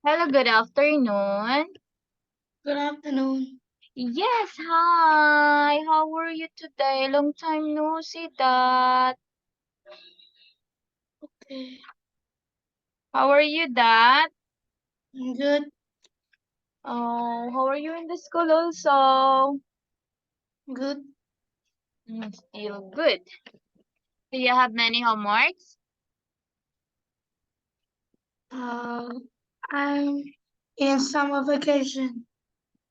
Hello, good afternoon. Good afternoon. Yes, hi. How are you today? Long time no see that. Okay, How are you, Dad? I'm good. Oh, how are you in the school also? Good. Still good. Do you have many homeworks? Uh, I'm in summer vacation.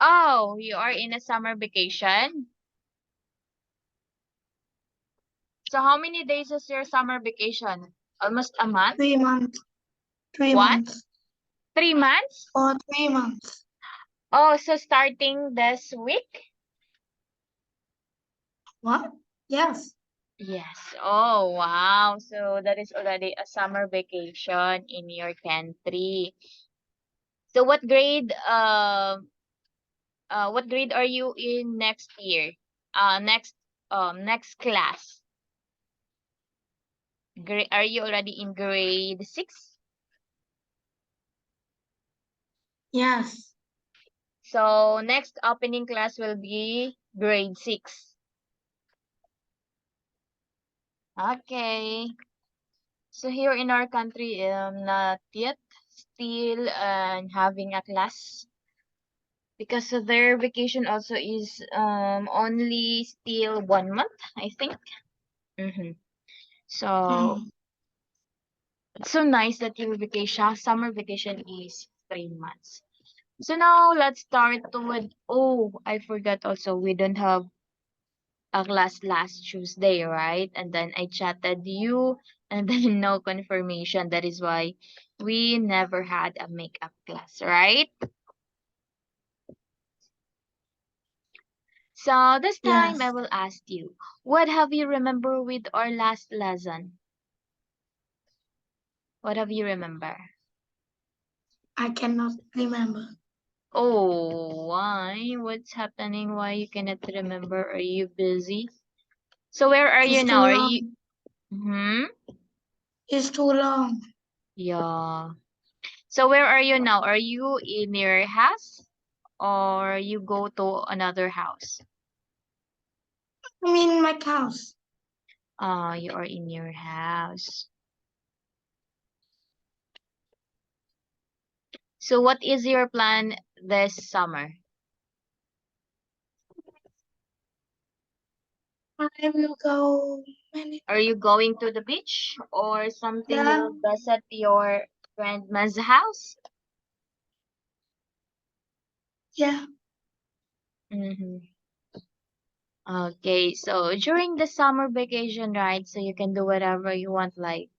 Oh, you are in a summer vacation? So how many days is your summer vacation? Almost a month? 3 months. Three What? months. 3 months? For 3 months. Oh, so starting this week? What? Yes. Yes. Oh, wow. So that is already a summer vacation in your country. So what grade are you in next year? Next class. Are you already in grade 6? Yes. So next opening class will be grade 6. Okay. So here in our country, not yet still having a class because their vacation also is only still 1 month, I think. So Hmm. it's so nice that your vacation, summer vacation is 3 months. So now let's start with, oh, I forgot also we don't have a class last Tuesday, right? And then I chatted you and then no confirmation. That is why we never had a makeup class, right? So this time I Yes. will ask you, what have you remember with our last lesson? What have you remember? I cannot remember. Oh, why? What's happening? Why you cannot remember? Are you busy? So where are you It's now? too Are you? long. Hmm? It's too long. Yeah. So where are you now? Are you in your house or you go to another house? I'm in my house. You are in your house. So what is your plan this summer? I will go many. Are you going to the beach or something you Yeah. will visit your grandma's house? Yeah. Mm-hmm. Okay, so during the summer vacation, right? So you can do whatever you want, like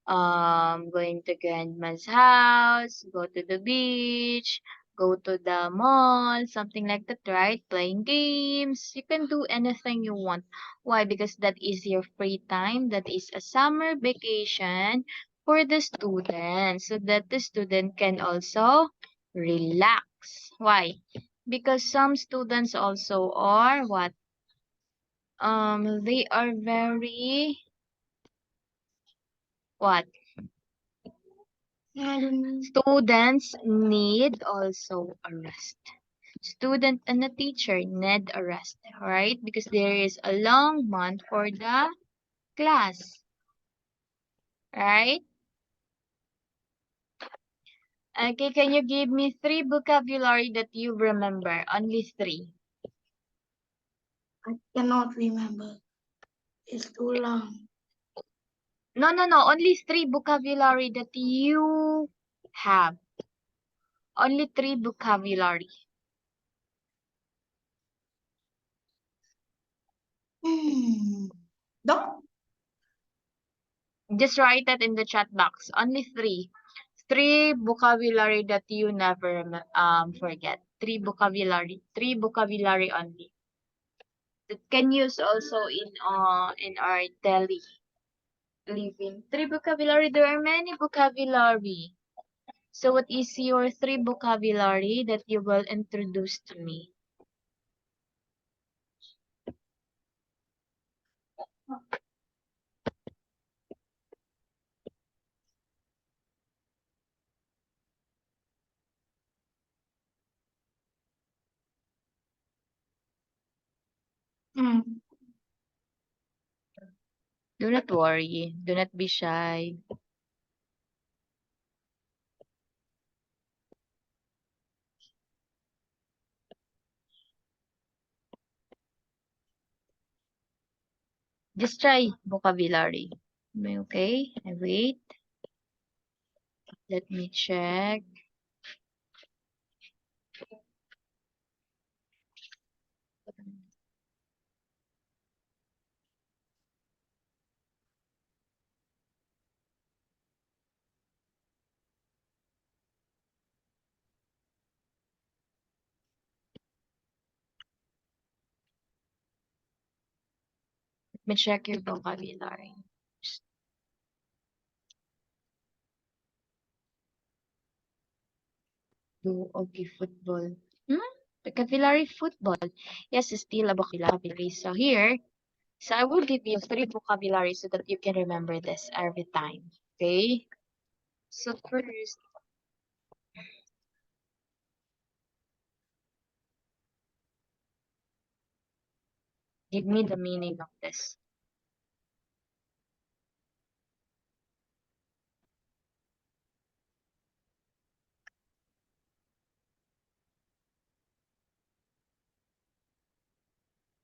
going to grandma's house, go to the beach, go to the mall, something like that, right? Playing games. You can do anything you want. Why? Because that is your free time. That is a summer vacation for the student, so that the student can also relax. Why? Because some students also are what? They are very what? I don't know. Students need also a rest. Student and the teacher need a rest, right? Because there is a long month for the class, right? Okay, can you give me three vocabulary that you remember? Only three. I cannot remember. It's too long. No, no, no. Only three vocabulary that you have. Only three vocabulary. Hmm. Don't. Just write that in the chat box. Only three. Three vocabulary that you never forget. Three vocabulary only. That can use also in our daily living. Three vocabulary. There are many vocabulary. So what is your three vocabulary that you will introduce to me? Mm. Do not worry. Do not be shy. Just try vocabulary. Okay, I wait. Let me check. Let me check your vocabulary. Do okay, football. Hmm? Vocabulary football. Yes, it's still a vocabulary. So here, so I will give you three vocabulary so that you can remember this every time. Okay? So first, give me the meaning of this.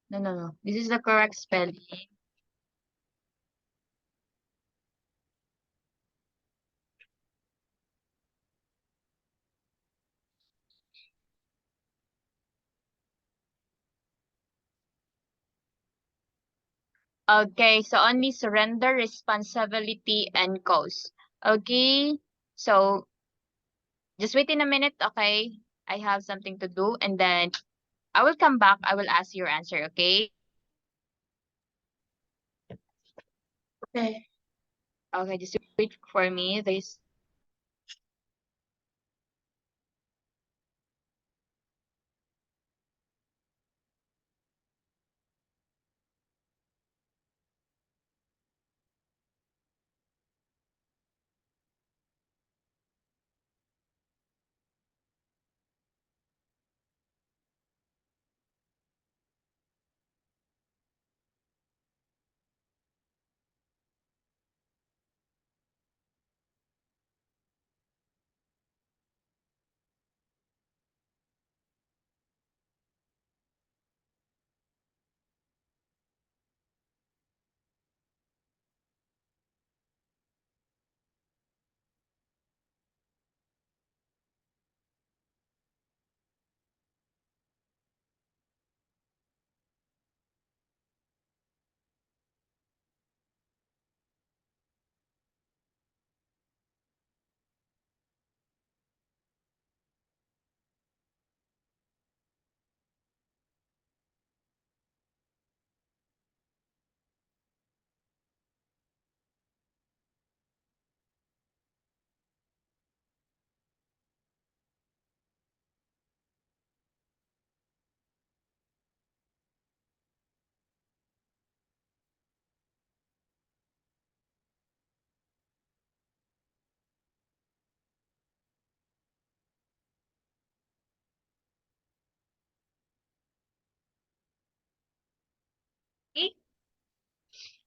No, no, no. This is the correct spelling. Okay, so only surrender, responsibility, and cause. Okay, so just wait in a minute, okay? I have something to do, and then I will come back. I will ask your answer, okay? Okay. Okay, just wait for me. This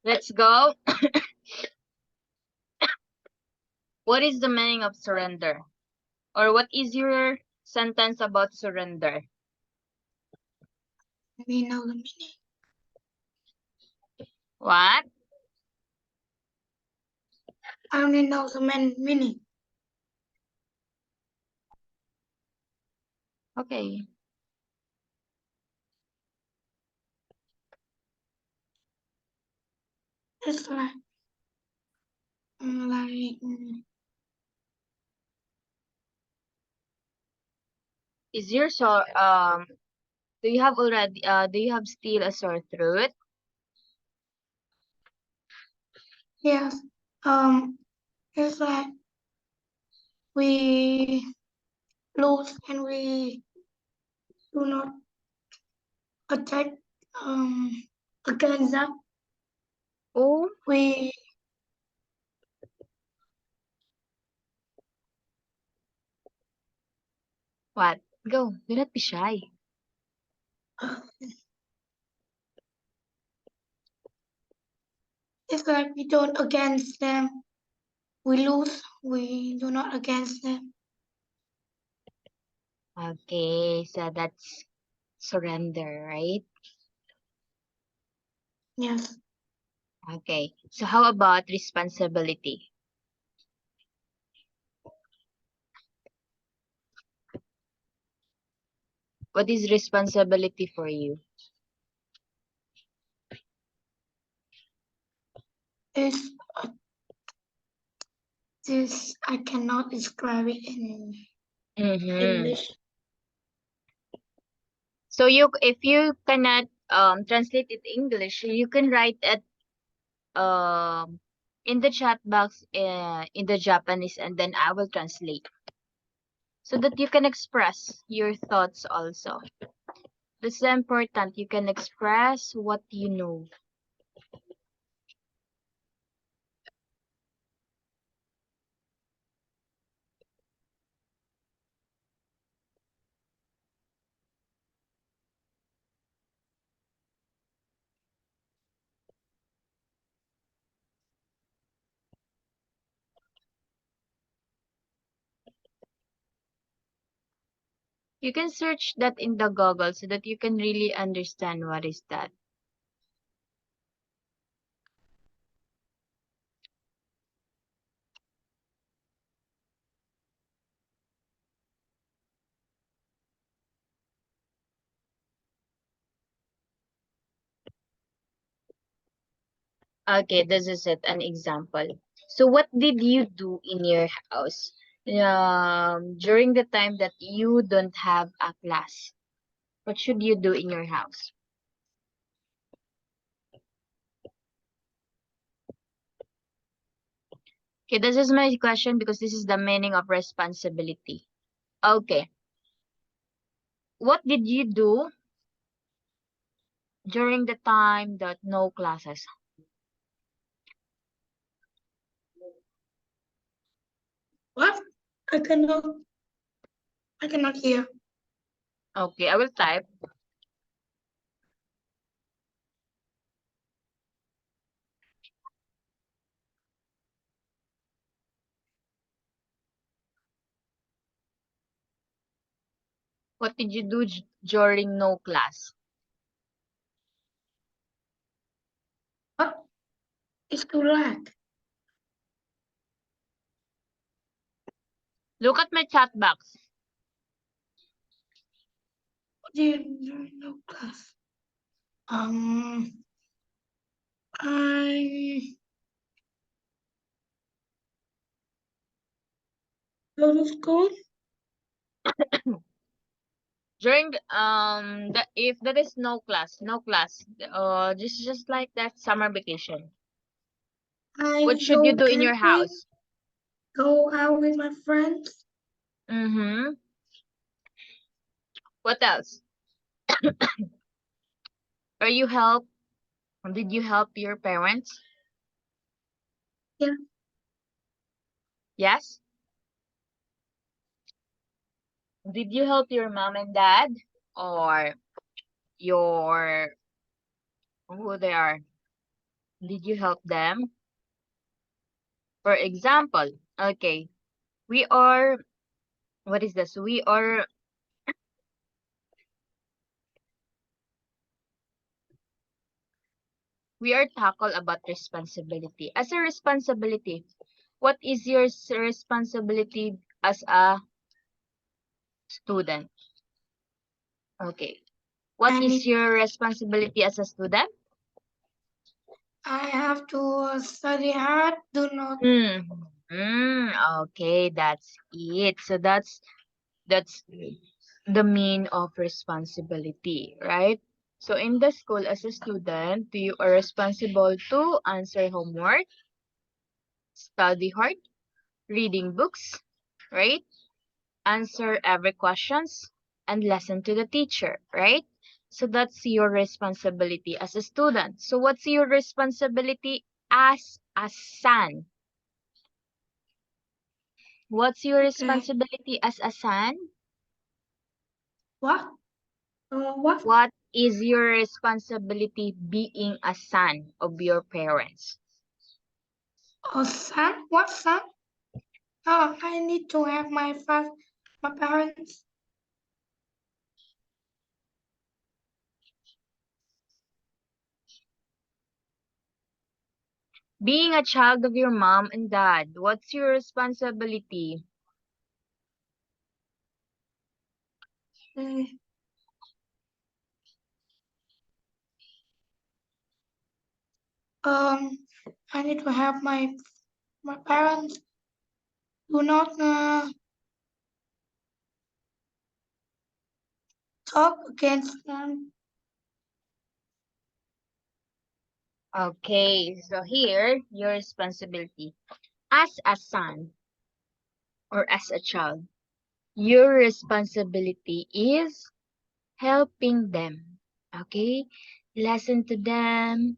let's go. What is the meaning of surrender? Or what is your sentence about surrender? We know the meaning. What? I only know the meaning. Okay. It's like Is your so do you have already do you have still a sore throat? yes. It's like we lose and we do not attack against that. Oh, We what? Go. Do not be shy. like we don't against them. We lose, we do not against them. Okay, so that's surrender, right? Yes. Okay, so how about responsibility? What is responsibility for you? It's this I cannot describe it in Mm-hmm. English. So if you cannot translate it English, you can write it in the chat box in the Japanese, and then I will translate so that you can express your thoughts also. This is important. You can express what you know. You can search that in the Google so that you can really understand what is that. Okay, this is it, an example. So what did you do in your house during the time that you don't have a class? What should you do in your house? Okay, this is my question because this is the meaning of responsibility. Okay, what did you do during the time that no classes? What? I cannot hear. Okay, I will type. What did you do during no class? What? It's too late. Look at my chat box. What do you do? No class. I go to school. During if there is no class, just like that summer vacation. What I should you go do in your camping. house? Go out with my friends. Mm-hmm. What else? Or you help? Did you help your parents? Yeah. Yes. Did you help your mom and dad or your who they are? Did you help them? For example, okay, we are what is this? We are tackle about responsibility. As a responsibility, what is your responsibility as a student? Okay. What And is your responsibility as a student? I have to study hard. Do not. Okay, that's it. So that's the mean of responsibility, right? So in the school as a student, you are responsible to answer homework, study hard, reading books, right? Answer every questions and listen to the teacher, right? So that's your responsibility as a student. So what's your responsibility as a son? What's your Okay. responsibility as a son? What? What? What is your responsibility being a son of your parents? Oh, son? What son? Oh, I need to have my parents. Being a child of your mom and dad, what's your responsibility? Mm, Um, I need to have my parents. Do not talk against them. Okay, so here, your responsibility. As a son or as a child, your responsibility is helping them. Okay? Listen to them.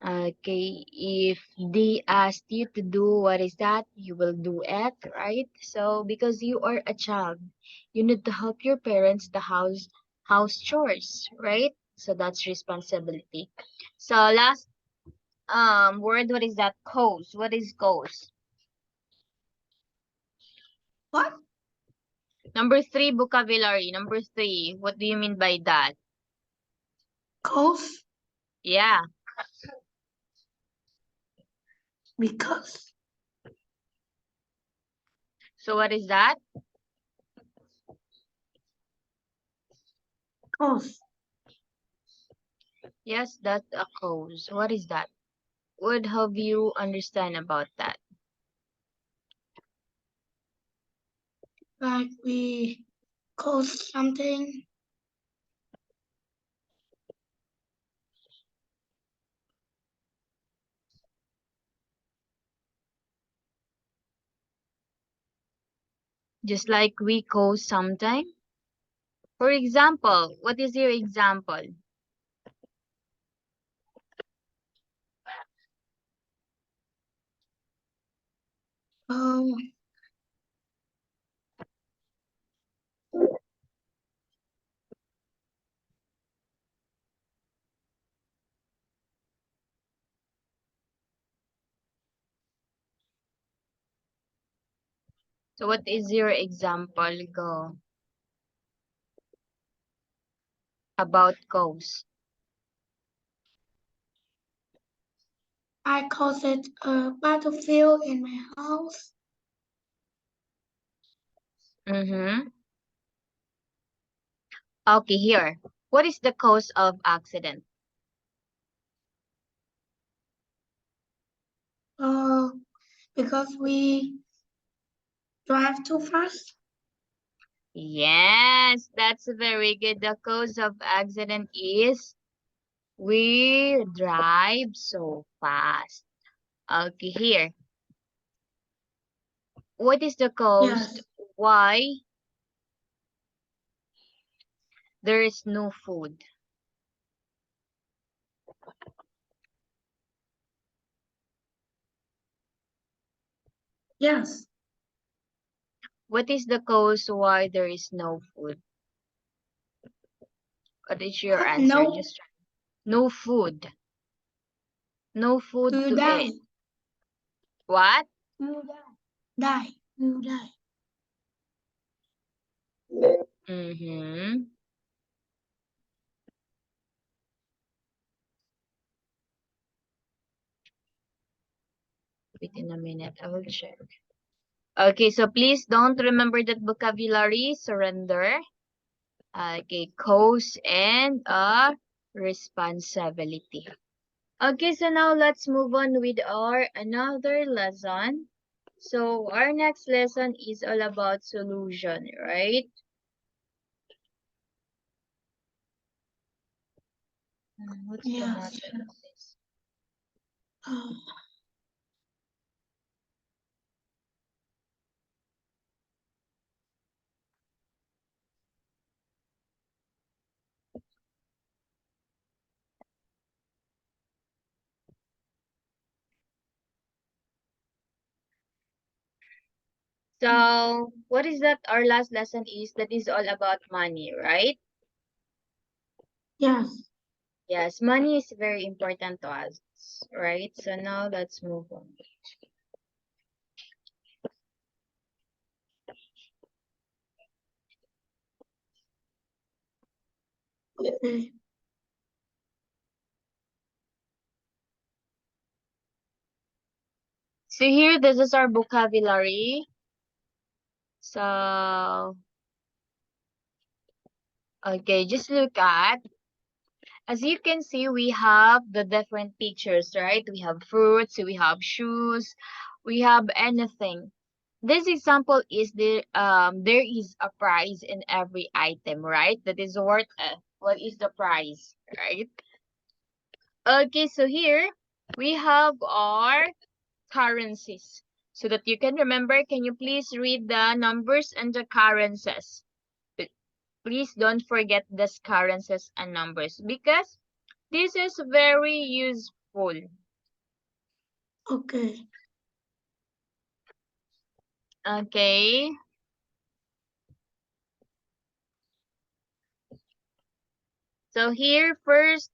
Okay, if they asked you to do what is that, you will do it, right? So because you are a child, you need to help your parents the house chores, right? So that's responsibility. So last word, what is that? Cause. What is cause? What? Number 3, vocabulary. Number 3, what do you mean by that? Cause? Yeah. Because. So what is that? Cause. Yes, that's a cause. What is that? Would help you understand about that. Like we cause something. Just like we cause sometime. For example, what is your example? Um, So what is your example? Go about cause. I cause it a battlefield in my house. Mm-hmm. Okay, here. What is the cause of accident? Uh, because we drive too fast. Yes, that's very good. The cause of accident is we drive so fast. Okay, here. What is the cause Yes. why there is no food? Yes. What is the cause why there is no food? What is your answer? No. Just no food. No Do food you to die? eat. What? Do you die? Die. Do you die? Mm-hmm. Wait in a minute. I will check. Okay, so please don't remember that vocabulary. Surrender. Okay, cause and responsibility. Okay, so now let's move on with our another lesson. So our next lesson is all about solution, right? What's the Yes. matter with this? Uh, So what is that? Our last lesson is that is all about money, right? yes. Yes, money is very important to us, right? So now let's move on. Okay. So here, this is our vocabulary. So, okay, just look at. As you can see, we have the different pictures, right? We have fruits, we have shoes, we have anything. This example is there is a price in every item, right? That is worth what is the price, right? Okay, so here we have our currencies. So that you can remember, can you please read the numbers and the currencies? Please don't forget these currencies and numbers because this is very useful. Okay. Okay. So here, first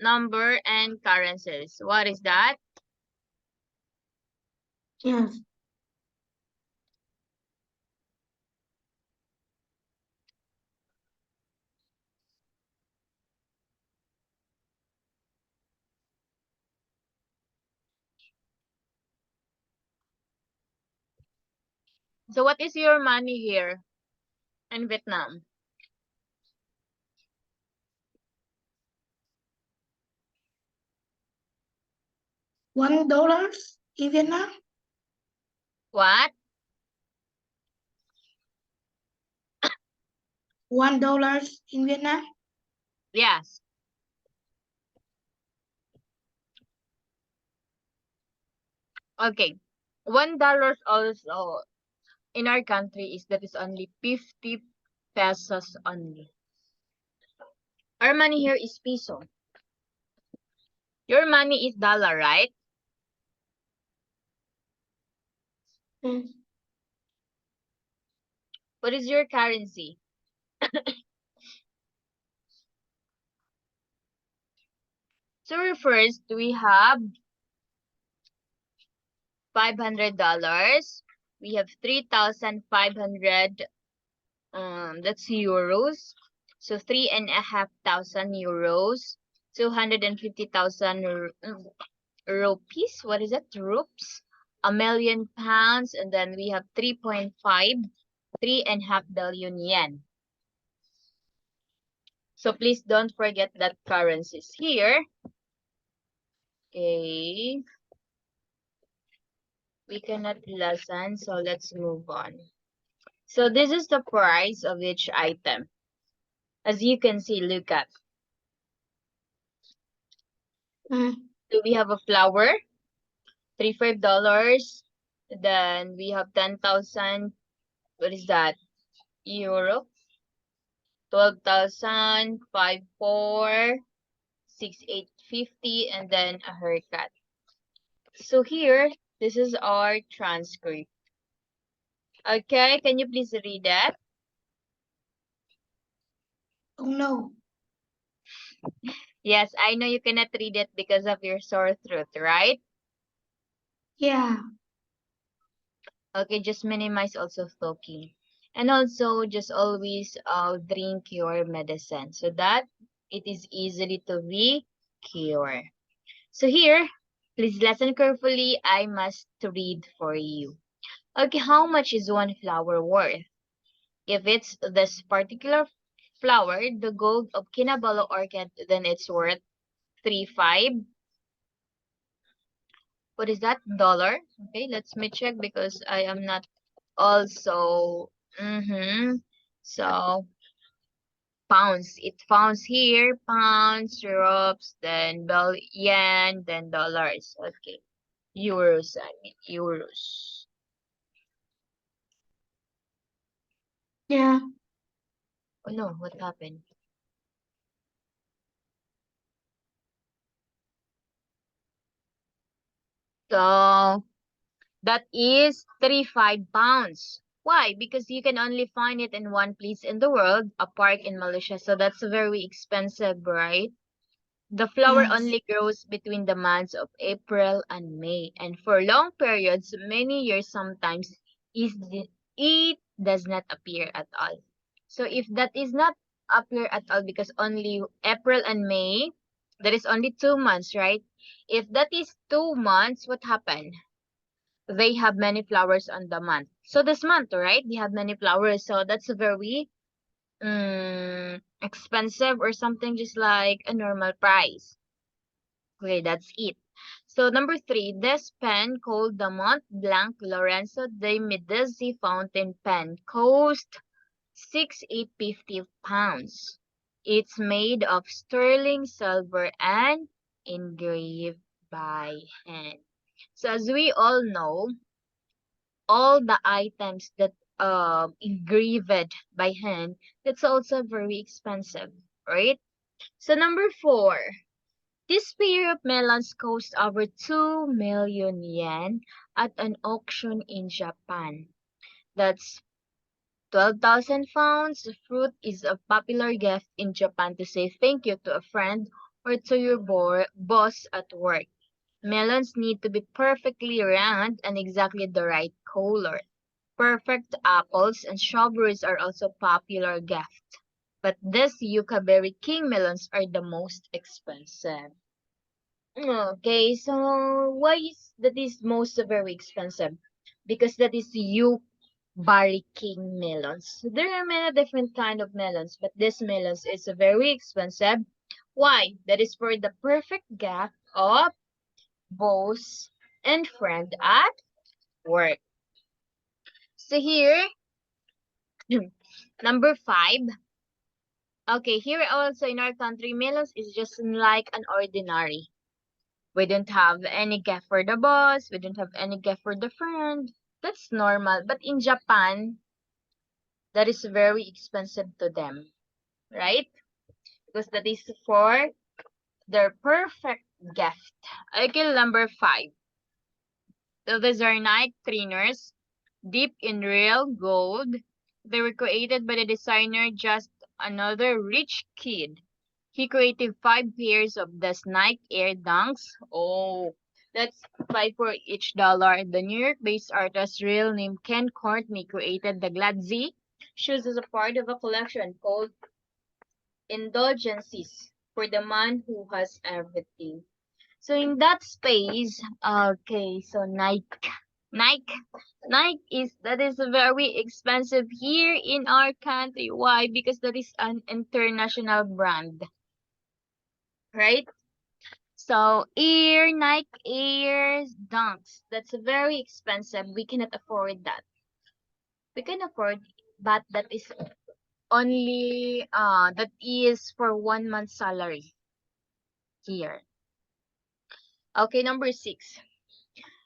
number and currencies. What is that? Yes. So what is your money here in Vietnam? $1 in Vietnam. What? $1 in Vietnam. Yes. Okay. $1 also in our country is only 50 pesos only. Our money here is peso. Your money is dollar, right? Yes. What is your currency? So first we have $500. We have 3,500. That's euros. So 3,500 euros. 250,000 rupees. What is that? Rupees. £1,000,000, and then we have 3.5, 3.5 billion yen. So please don't forget that currencies here. Okay. We cannot listen, so let's move on. So this is the price of each item. As you can see, look at. Mm. So we have a flour, $35. Then we have 10,000. What is that? Euro. 12,000, 5,400, 6,850, and then a haircut. So here, this is our transcript. Okay, can you please read that? Oh no. Yes, I know you cannot read it because of your sore throat, right? Yeah. Okay, just minimize also talking. And also just always drink your medicine so that it is easily to be cured. So here, please listen carefully. I must read for you. Okay, how much is one flower worth? If it's this particular flower, the gold of Kinabalu orchid, then it's worth 3.5. What is that? Dollar? Okay, let's me check because I am not also. So pounds. It pounds here, pounds, euros, then yen, then dollars. Okay. Euros, I mean euros. Yeah. Oh no, what happened? So that is 35 pounds. Why? Because you can only find it in one place in the world, a park in Malaysia. So that's very expensive, right? The flower Yes. only grows between the months of April and May, and for long periods, many years sometimes, it does not appear at all. So if that is not appear at all because only April and May, that is only 2 months, right? If that is 2 months, what happened? They have many flowers on the month. So this month, right? They have many flowers, so that's a very expensive or something just like a normal price. Okay, that's it. So number 3, this pen called the Mont Blanc Lorenzo de Medici fountain pen cost 6,850 pounds. It's made of sterling silver and engraved by hand. So as we all know, all the items that engraved by hand, that's also very expensive, right? So number 4, this pair of melons cost over 2 million yen at an auction in Japan. That's 12,000 pounds. The fruit is a popular gift in Japan to say thank you to a friend or to your boss at work. Melons need to be perfectly round and exactly the right color. Perfect apples and strawberries are also popular gifts. But these Yucca Berry King melons are the most expensive. Okay, so why is that is most very expensive? Because that is you Barley King melons. So there are many different kind of melons, but this melons is very expensive. Why? That is for the perfect gift of boss and friend at work. So here, number 5. Okay, here also in our country, melons is just like an ordinary. We don't have any gift for the boss. We don't have any gift for the friend. That's normal. But in Japan, that is very expensive to them, right? Because that is for their perfect gift. Okay, number 5. So these are Nike trainers, deep in real gold. They were created by the designer Just Another Rich Kid. He created 5 pairs of the Nike Air Dunks. Oh, that's 5 for each $1. The New York-based artist's real name Ken Courtney created the Glad-Z shoes as a part of a collection called Indulgences for the man who has everything. So in that space, okay, so Nike, Nike is that is very expensive here in our country. Why? Because that is an international brand, right? So Nike Air Dunks, that's very expensive. We cannot afford that. We can afford, but that is only that is for 1 month salary here. Okay, number 6.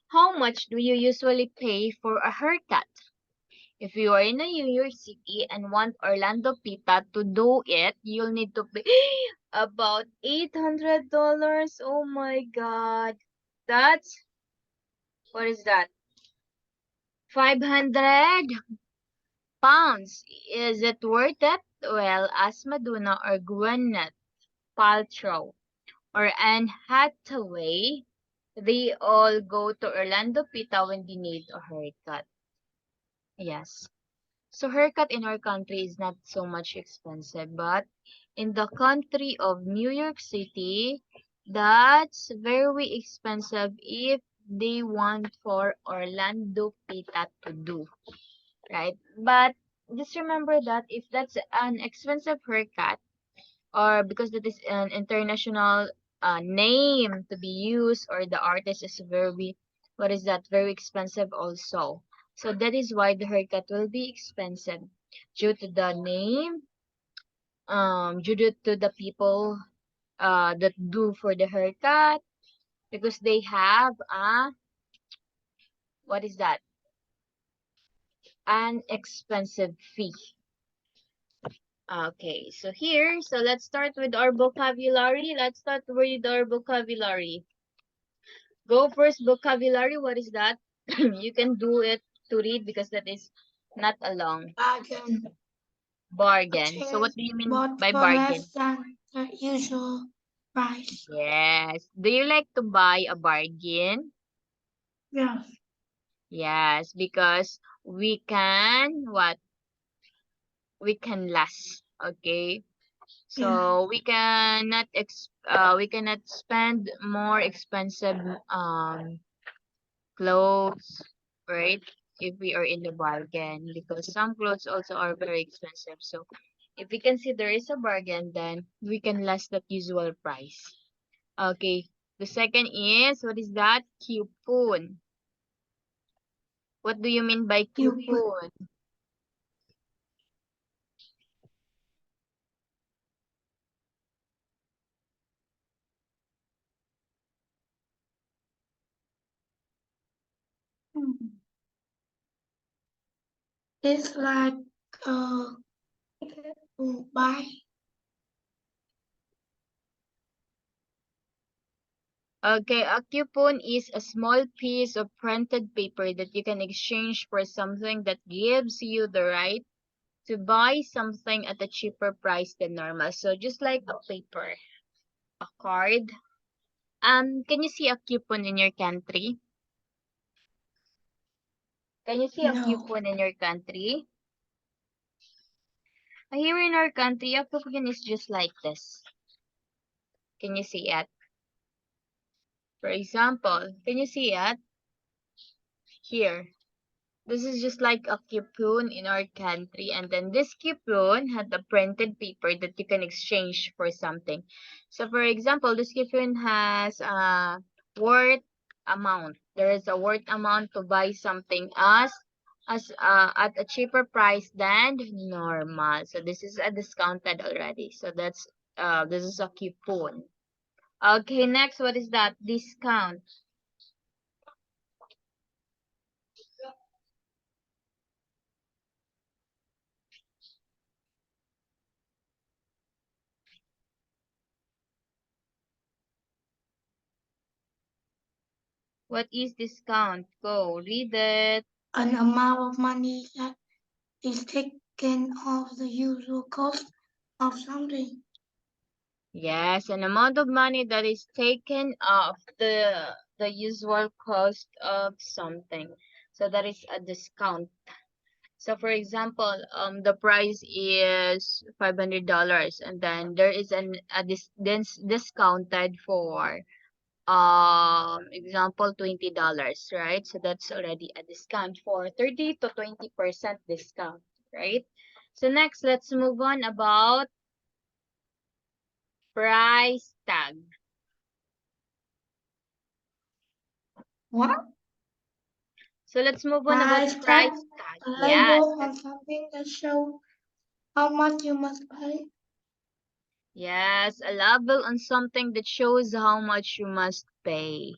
How much do you usually pay for a haircut? If you are in a New York City and want Orlando Pita to do it, you'll need to pay about $800. Oh my God. That's, what is that? 500 pounds. Is it worth it? Well, as Madonna or Gwyneth Paltrow or Anne Hathaway, they all go to Orlando Pita when they need a haircut. Yes. So haircut in our country is not so much expensive, but in the country of New York City, that's very expensive if they want for Orlando Pita to do, right? But just remember that if that's an expensive haircut, or because that is an international name to be used, or the artist is very, what is that, very expensive also. So that is why the haircut will be expensive due to the name, due to the people that do for the haircut, because they have a, what is that, an expensive fee. Okay, so here, so let's start with our vocabulary. Let's start with our vocabulary. Go first, vocabulary. What is that? You can do it to read because that is not a long Bargain. bargain. So what Purchase do you mean bought by for bargain? less than the usual price. Yes. Do you like to buy a bargain? Yeah. Yes, because we can what? We can last. Okay. Yeah. So we cannot spend more expensive clothes, right? If we are in the bargain, because some clothes also are very expensive. So if we can see there is a bargain, then we can less that usual price. Okay. The second is, what is that? Coupon. What do you mean by You put coupon? mm, it's like uh to buy. Okay, a coupon is a small piece of printed paper that you can exchange for something that gives you the right to buy something at a cheaper price than normal. So just like a paper, a card. Can you see a coupon in your country? Can you see a No. coupon in your country? Here in our country, a coupon is just like this. Can you see it? For example, can you see it? Here. This is just like a coupon in our country. And then this coupon had the printed paper that you can exchange for something. So for example, this coupon has a worth amount. There is a worth amount to buy something as at a cheaper price than normal. So this is a discounted already. So this is a coupon. Okay, next, what is that? Discount. What is discount? Go read it. An amount of money that is taken off the usual cost of something. Yes, an amount of money that is taken off the usual cost of something. So that is a discount. So for example, the price is $500, and then there is discounted for example $20, right? So that's already a discount for 30 to 20% discount, right? So next, let's move on about price tag. What? So let's move on about Price tag? price tag. A Yes, label on something that shows how much you must pay. yes, a label on something that shows how much you must pay.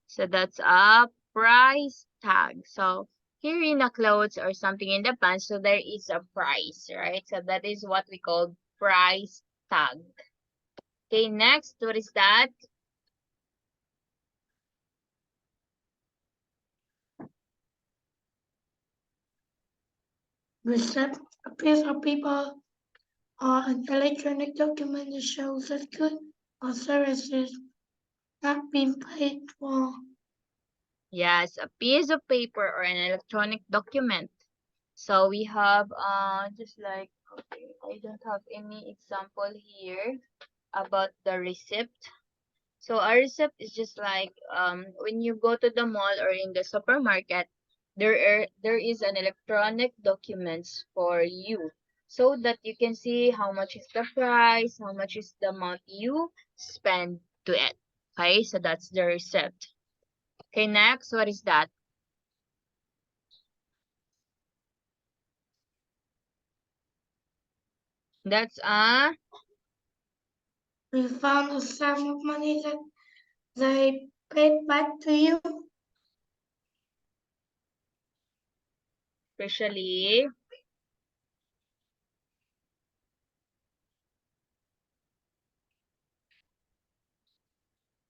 So that's a price tag. So here in the clothes or something in the pants, so there is a price, right? So that is what we call price tag. Okay, next, what is that? Receipt, a piece of paper or an electronic document that shows that goods or services have been paid for. Yes, a piece of paper or an electronic document. So we have just like, okay, I don't have any example here about the receipt. So a receipt is just like when you go to the mall or in the supermarket, there is an electronic documents for you so that you can see how much is the price, how much is the amount you spend to it. Okay, so that's the receipt. Okay, next, what is that? That's We found a sum of money that they paid back to you. especially,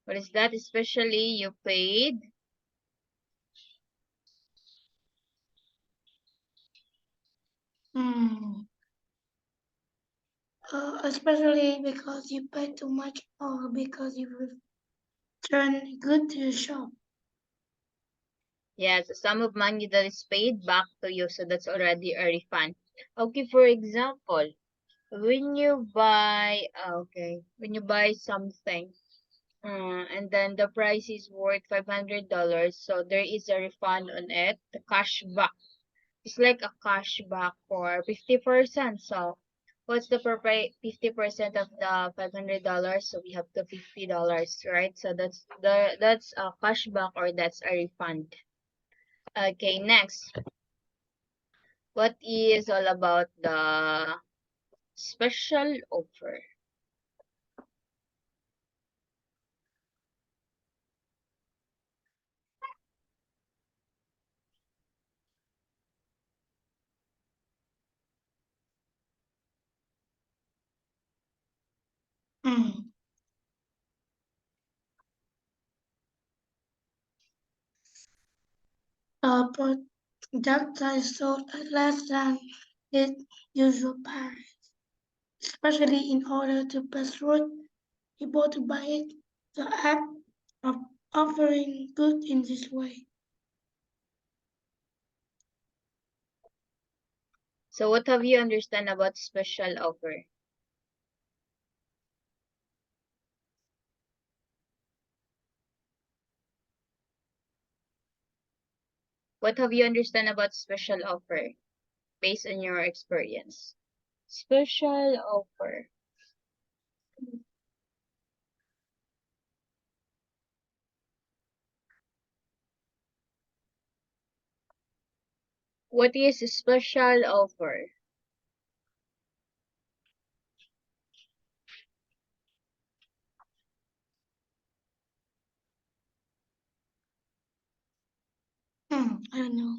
what is that? Especially you paid. Hmm. especially because you pay too much or because you return good to the shop. Yes, a sum of money that is paid back to you, so that's already a refund. Okay, for example, when you buy something, and then the price is worth $500, so there is a refund on it, the cashback. It's like a cashback for 50%. So what's the 50% of the $500? So we have the $50, right? So that's a cashback or that's a refund. Okay, next. What is all about the special offer? Mm. Product that is sold at less than its usual price, especially in order to persuade people to buy it. The act of offering goods in this way. So what have you understand about special offer? What have you understand about special offer based on your experience? Special offer. What is a special offer? I don't know.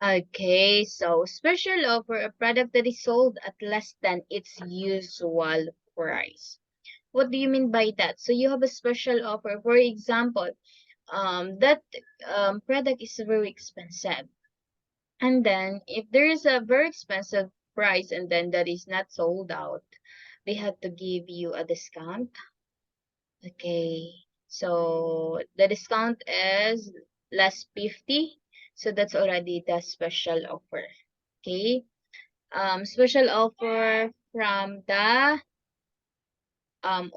Okay, so special offer, a product that is sold at less than its usual price. What do you mean by that? So you have a special offer. For example, that product is very expensive. And then if there is a very expensive price and then that is not sold out, they have to give you a discount. Okay. So the discount is less 50. So that's already the special offer. Okay. Special offer from the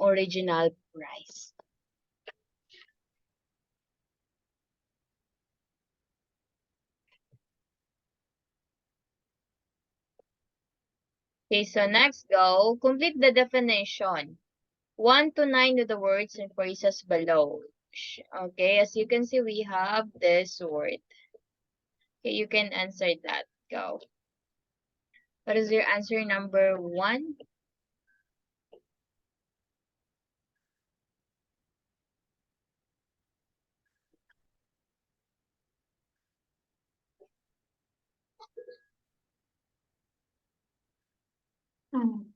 original price. Okay, so next go, complete the definition. 1 to 9 of the words and phrases below. Okay, as you can see, we have this word. Okay, you can answer that. Go. What is your answer number 1? Mm.